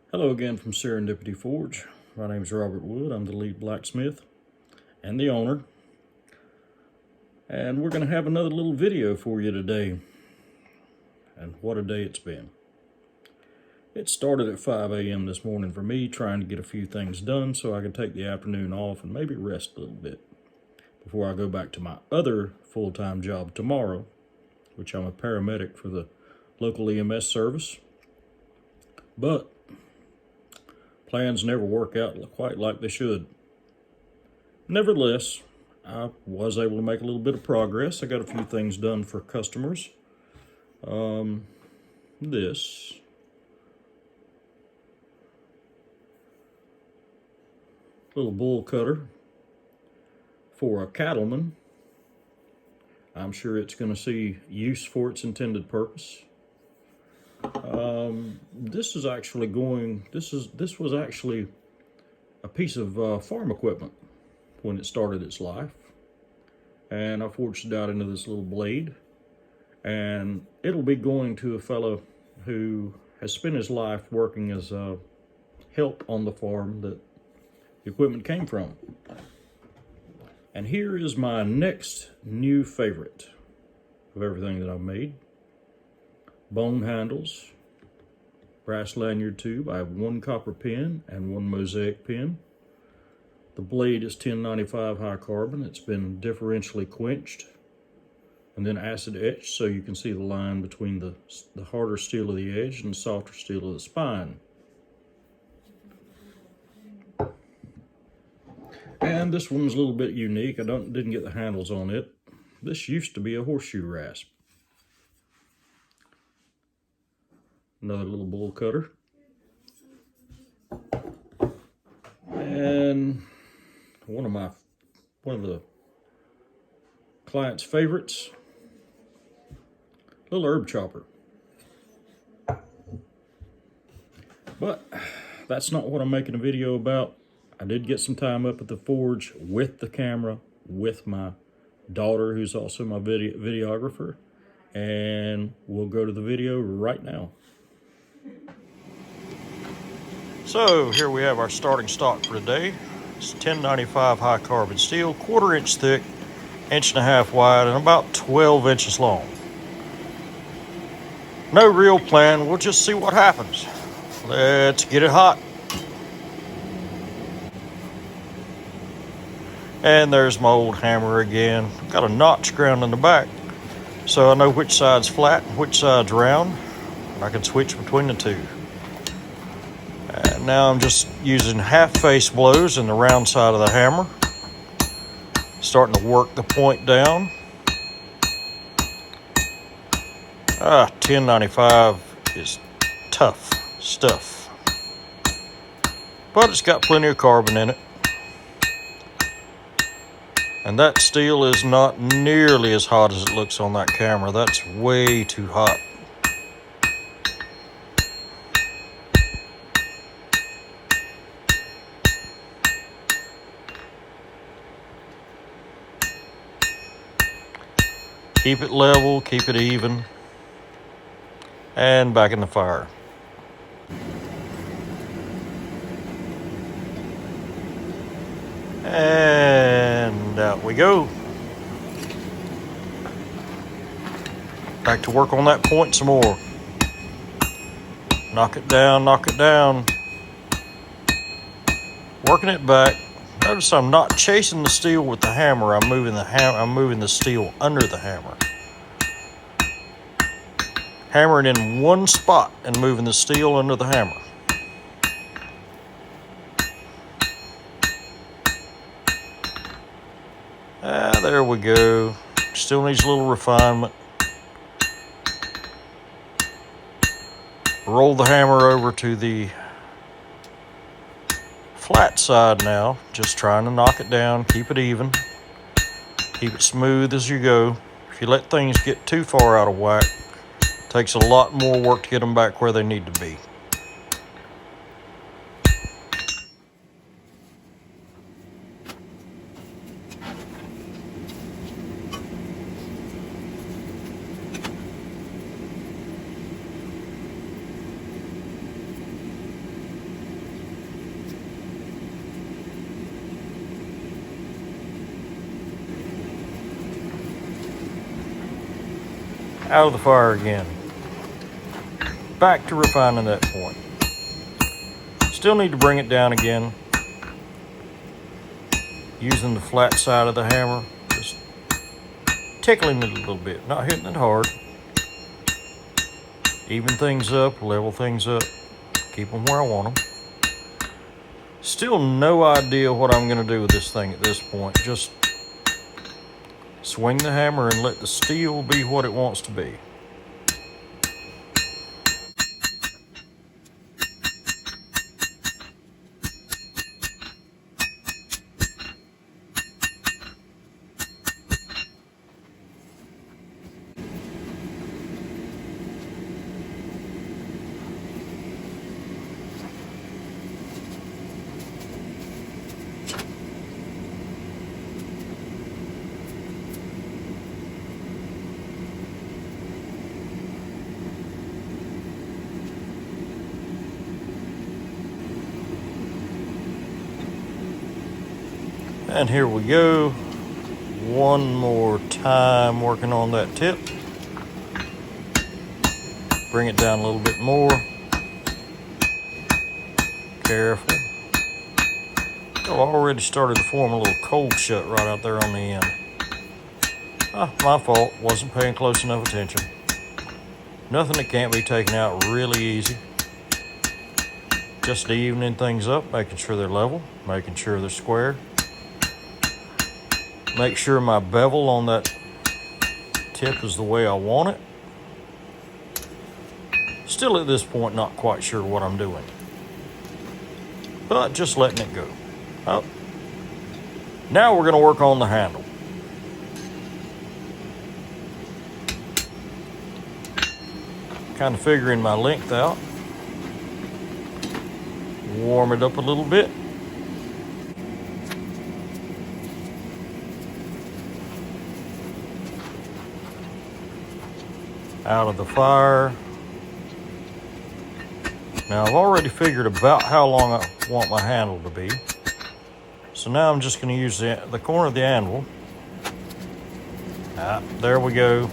Hello again from Serendipity Forge. My name is Robert Wood. I'm the lead blacksmith and the owner. And we're going to have another little video for you today. And what a day it's been. It started at 5 a.m. this morning for me, trying to get a few things done so I could take the afternoon off and maybe rest a little bit before I go back to my other full-time job tomorrow, which I'm a paramedic for the local EMS service. But plans never work out quite like they should. Nevertheless, I was able to make a little bit of progress. I got a few things done for customers. This little bull cutter for a cattleman. I'm sure it's going to see use for its intended purpose. This was actually a piece of farm equipment when it started its life, and I forged it out into this little blade, and it'll be going to a fellow who has spent his life working as help on the farm that the equipment came from. And here is my next new favorite of everything that I've made. Bone handles, brass lanyard tube. I have one copper pin and one mosaic pin. The blade is 1095 high carbon. It's been differentially quenched and then acid etched so you can see the line between the harder steel of the edge and the softer steel of the spine. And this one's a little bit unique. I didn't get the handles on it. This used to be a horseshoe rasp. Another little bull cutter. And one of the client's favorites, little herb chopper. But that's not what I'm making a video about. I did get some time up at the forge with the camera, with my daughter, who's also my videographer, and we'll go to the video right now. So here we have our starting stock for today. It's 1095 high carbon steel, 1/4 inch thick, 1.5 inches wide, and about 12 inches long. No real plan, we'll just see what happens. Let's get it hot. And there's my old hammer again. Got a notch ground in the back, so I know which side's flat and which side's round. I can switch between the two. And now I'm just using half face blows in the round side of the hammer. Starting to work the point down. 1095 is tough stuff, but it's got plenty of carbon in it. And that steel is not nearly as hot as it looks on that camera. That's way too hot. Keep it level, keep it even, and back in the fire. And out we go. Back to work on that point some more. Knock it down, knock it down. Working it back. Notice I'm not chasing the steel with the hammer. I'm moving the steel under the hammer. Hammering in one spot and moving the steel under the hammer. There we go. Still needs a little refinement. Roll the hammer over to the flat side now. Just trying to knock it down, keep it even. Keep it smooth as you go. If you let things get too far out of whack, it takes a lot more work to get them back where they need to be. Out of the fire again. Back to refining that point. Still need to bring it down again. Using the flat side of the hammer, just tickling it a little bit, not hitting it hard. Even things up, level things up, keep them where I want them. Still no idea what I'm going to do with this thing at this point. Just swing the hammer and let the steel be what it wants to be. And here we go. One more time working on that tip. Bring it down a little bit more. Careful. I've already started to form a little cold shut right out there on the end. My fault. Wasn't paying close enough attention. Nothing that can't be taken out really easy. Just evening things up, making sure they're level, making sure they're square. Make sure my bevel on that tip is the way I want it. Still at this point not quite sure what I'm doing, but just letting it go. Oh. Now we're going to work on the handle. Kind of figuring my length out. Warm it up a little bit. Out of the fire. Now I've already figured about how long I want my handle to be. So now I'm just going to use the corner of the anvil. There we go.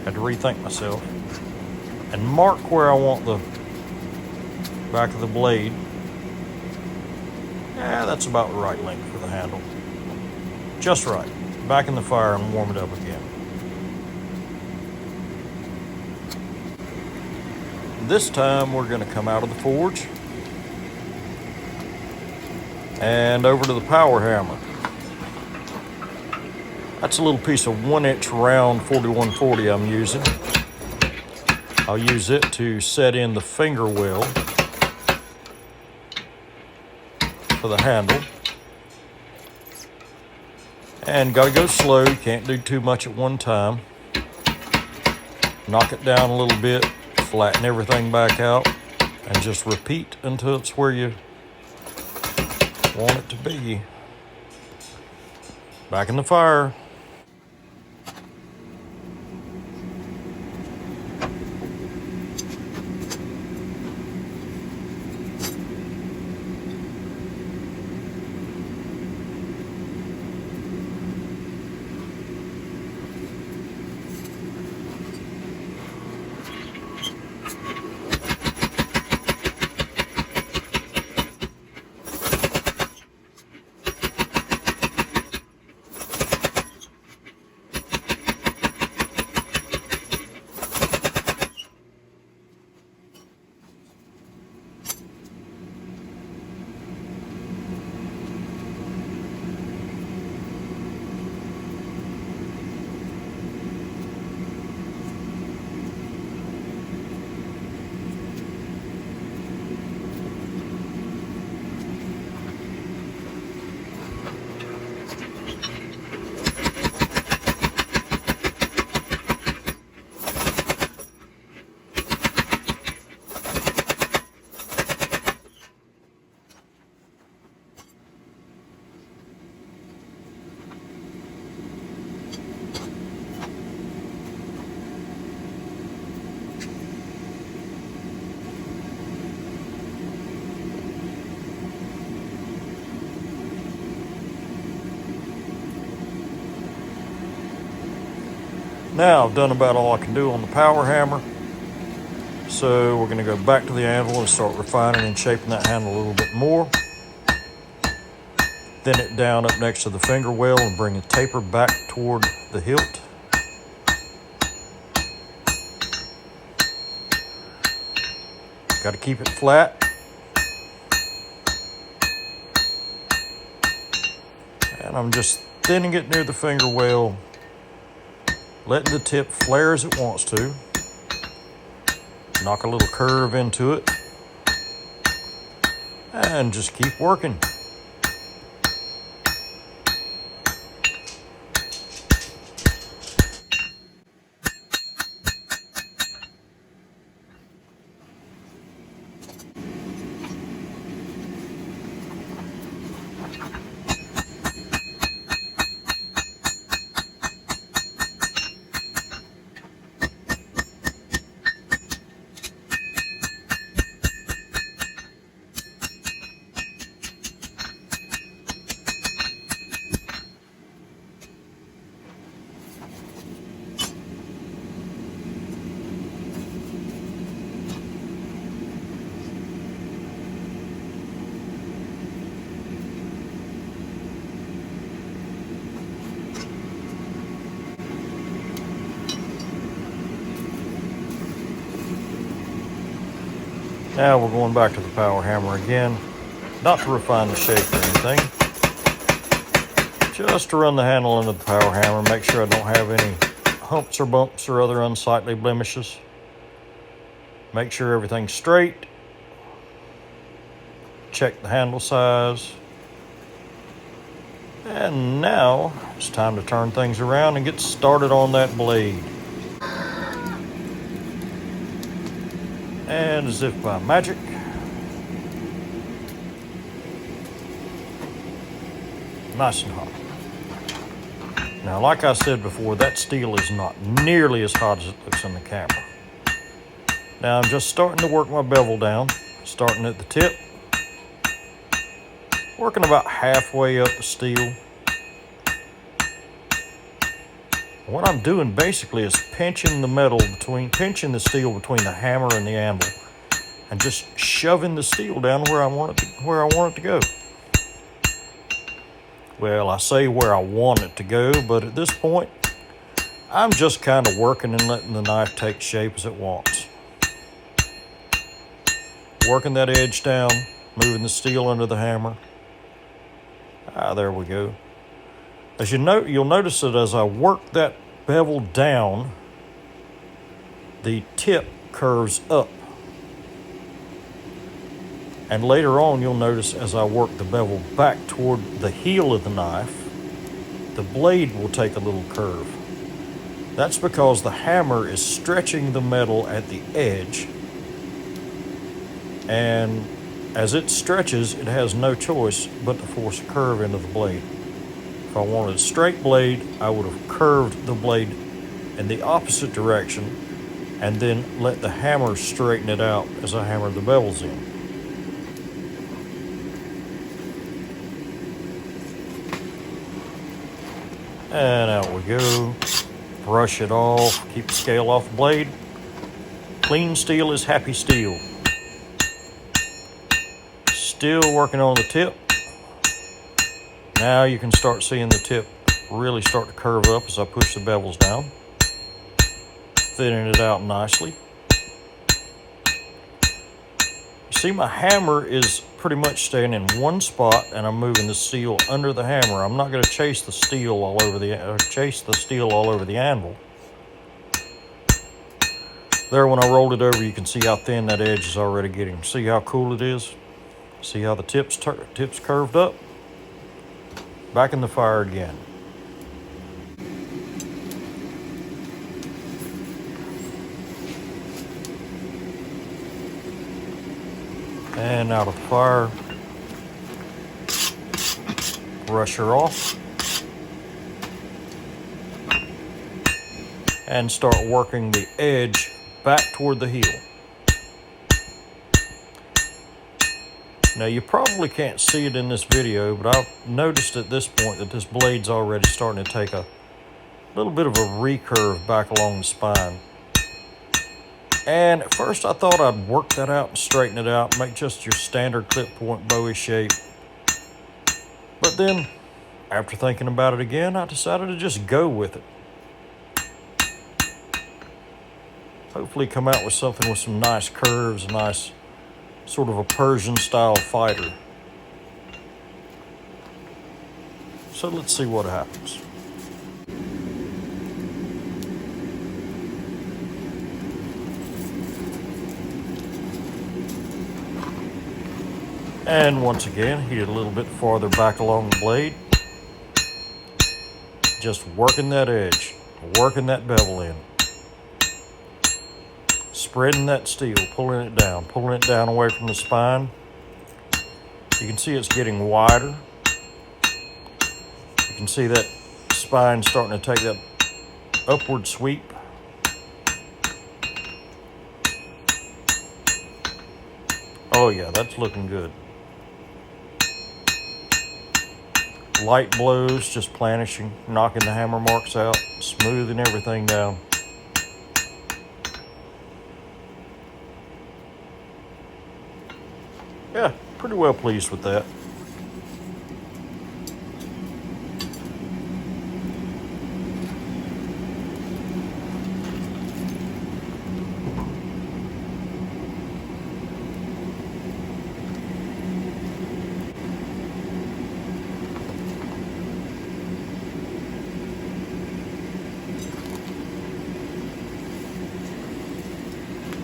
Had to rethink myself. And mark where I want the back of the blade. Yeah, that's about the right length for the handle. Just right. Back in the fire and warm it up again. This time we're going to come out of the forge and over to the power hammer. That's a little piece of 1-inch round 4140 I'm using. I'll use it to set in the finger well for the handle. And got to go slow, you can't do too much at one time. Knock it down a little bit. Flatten everything back out and just repeat until it's where you want it to be. Back in the fire. Now I've done about all I can do on the power hammer. So we're going to go back to the anvil and start refining and shaping that handle a little bit more. Thin it down up next to the finger well and bring the taper back toward the hilt. Got to keep it flat. And I'm just thinning it near the finger well, letting the tip flare as it wants to. Knock a little curve into it. And just keep working. Now we're going back to the power hammer again, not to refine the shape or anything, just to run the handle into the power hammer, make sure I don't have any humps or bumps or other unsightly blemishes. Make sure everything's straight. Check the handle size. And now it's time to turn things around and get started on that blade. And as if by magic, nice and hot. Now, like I said before, that steel is not nearly as hot as it looks in the camera. Now, I'm just starting to work my bevel down, starting at the tip, working about halfway up the steel. What I'm doing basically is pinching the steel between the hammer and the anvil, and just shoving the steel down where I want it to go. Well, I say where I want it to go, but at this point, I'm just kind of working and letting the knife take shape as it wants. Working that edge down, moving the steel under the hammer. There we go. As you'll notice that as I work that bevel down, the tip curves up. And later on, you'll notice as I work the bevel back toward the heel of the knife, the blade will take a little curve. That's because the hammer is stretching the metal at the edge, and as it stretches, it has no choice but to force a curve into the blade. If I wanted a straight blade, I would have curved the blade in the opposite direction and then let the hammer straighten it out as I hammer the bevels in. And out we go. Brush it off, keep the scale off the blade. Clean steel is happy steel. Still working on the tip. Now you can start seeing the tip really start to curve up as I push the bevels down. Thinning it out nicely. You see, my hammer is pretty much staying in one spot, and I'm moving the steel under the hammer. I'm not going to chase the steel all over the anvil. There, when I rolled it over, you can see how thin that edge is already getting. See how cool it is? See how the tips curved up? Back in the fire again. And out of the fire. Brush her off. And start working the edge back toward the heel. Now, you probably can't see it in this video, but I've noticed at this point that this blade's already starting to take a little bit of a recurve back along the spine. And at first I thought I'd work that out and straighten it out, make just your standard clip point Bowie shape. But then, after thinking about it again, I decided to just go with it. Hopefully come out with something with some nice curves, a nice sort of a Persian style fighter. So let's see what happens. And once again, heat it a little bit farther back along the blade. Just working that edge, working that bevel in. Spreading that steel, pulling it down away from the spine. You can see it's getting wider. You can see that spine starting to take that upward sweep. Oh yeah, that's looking good. Light blows, just planishing, knocking the hammer marks out, smoothing everything down. Yeah, pretty well pleased with that.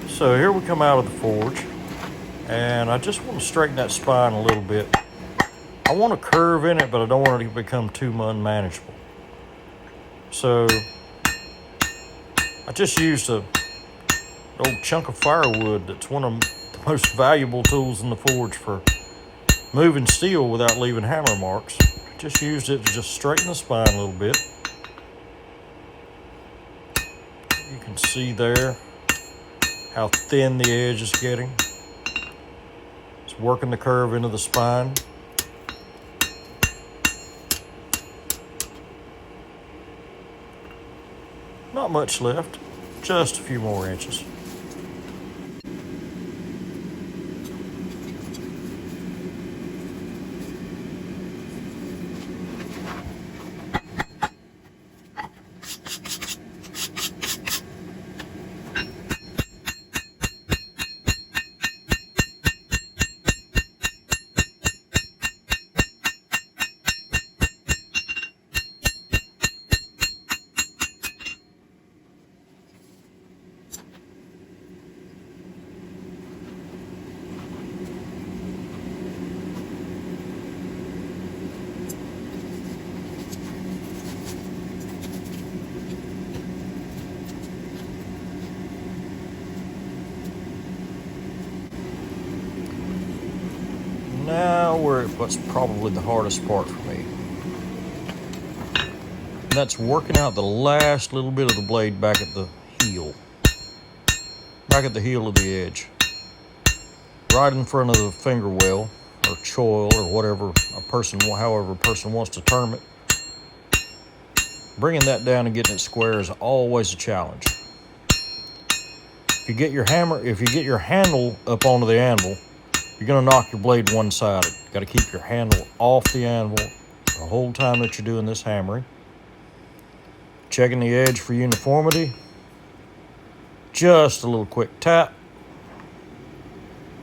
So here we come out of the forge, and I just want to straighten that spine a little bit. I want a curve in it, but I don't want it to become too unmanageable. So I just used an old chunk of firewood that's one of the most valuable tools in the forge for moving steel without leaving hammer marks. Just used it to just straighten the spine a little bit. You can see there how thin the edge is getting. It's working the curve into the spine. Not much left, just a few more inches. Now we're at what's probably the hardest part for me. And that's working out the last little bit of the blade back at the heel. Back at the heel of the edge. Right in front of the finger well, or choil, or whatever however a person wants to term it. Bringing that down and getting it square is always a challenge. If you get your handle up onto the anvil, you're going to knock your blade one-sided. You've got to keep your handle off the anvil the whole time that you're doing this hammering. Checking the edge for uniformity. Just a little quick tap.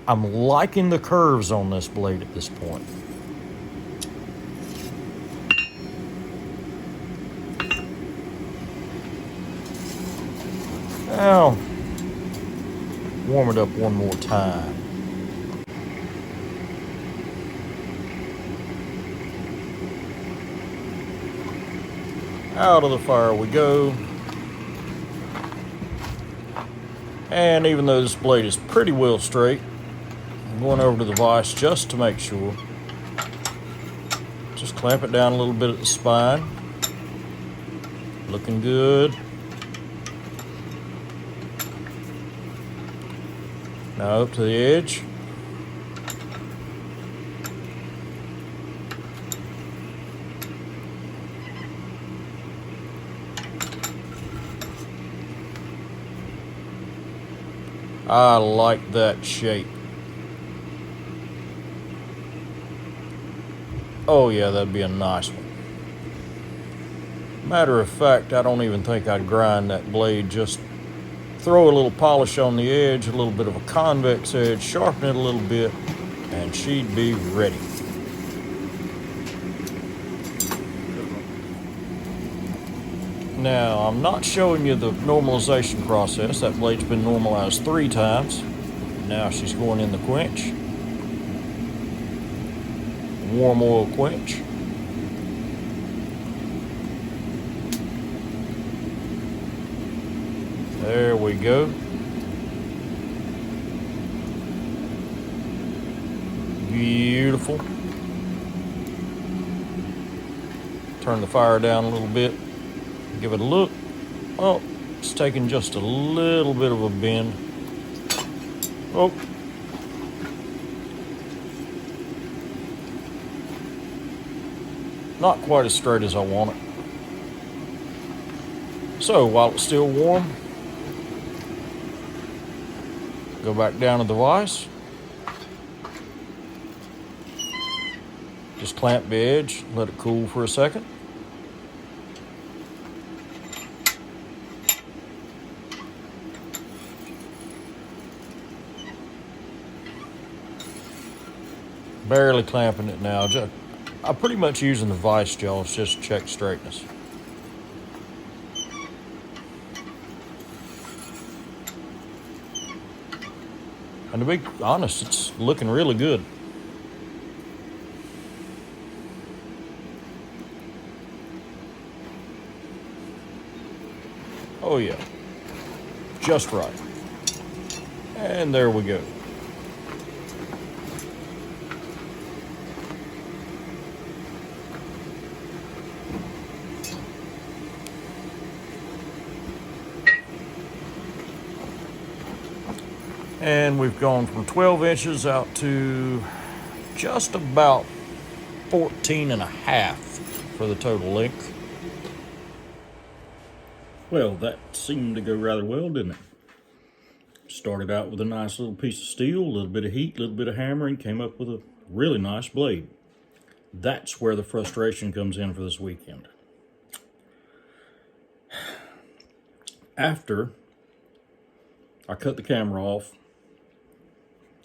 I'm liking the curves on this blade at this point. Now, warm it up one more time. Out of the fire we go. And even though this blade is pretty well straight, I'm going over to the vise just to make sure. Just clamp it down a little bit at the spine. Looking good. Now up to the edge. I like that shape. Oh yeah, that'd be a nice one. Matter of fact, I don't even think I'd grind that blade. Just throw a little polish on the edge, a little bit of a convex edge, sharpen it a little bit, and she'd be ready. Now, I'm not showing you the normalization process. That blade's been normalized 3 times. Now she's going in the quench. Warm oil quench. There we go. Beautiful. Turn the fire down a little bit. Give it a look. Oh, it's taking just a little bit of a bend. Oh. Not quite as straight as I want it. So while it's still warm, go back down to the vise. Just clamp the edge, let it cool for a second. Barely clamping it now. I'm pretty much using the vise jaws just to check straightness. And to be honest, it's looking really good. Oh yeah, just right. And there we go. And we've gone from 12 inches out to just about 14 and a half for the total length. Well, that seemed to go rather well, didn't it? Started out with a nice little piece of steel, a little bit of heat, a little bit of hammering, came up with a really nice blade. That's where the frustration comes in for this weekend. After I cut the camera off,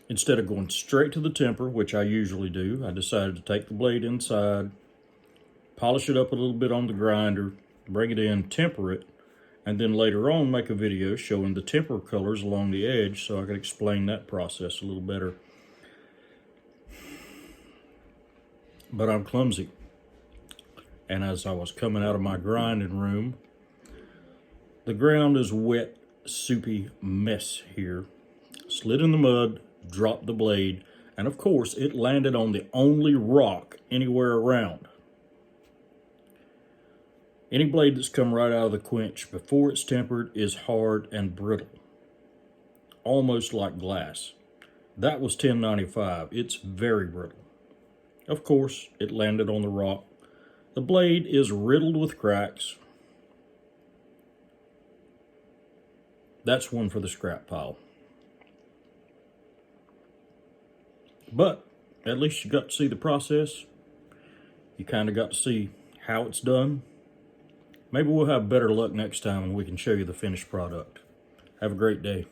instead of going straight to the temper, which I usually do, I decided to take the blade inside, polish it up a little bit on the grinder, bring it in, temper it, and then later on make a video showing the temper colors along the edge so I could explain that process a little better. But I'm clumsy. And as I was coming out of my grinding room, the ground is wet, soupy mess here. Slid in the mud, dropped the blade, and of course it landed on the only rock anywhere around. Any blade that's come right out of the quench before it's tempered is hard and brittle, almost like glass. That was 1095. It's very brittle. Of course, it landed on the rock. The blade is riddled with cracks. That's one for the scrap pile. But at least you got to see the process. You kind of got to see how it's done. Maybe we'll have better luck next time and we can show you the finished product. Have a great day.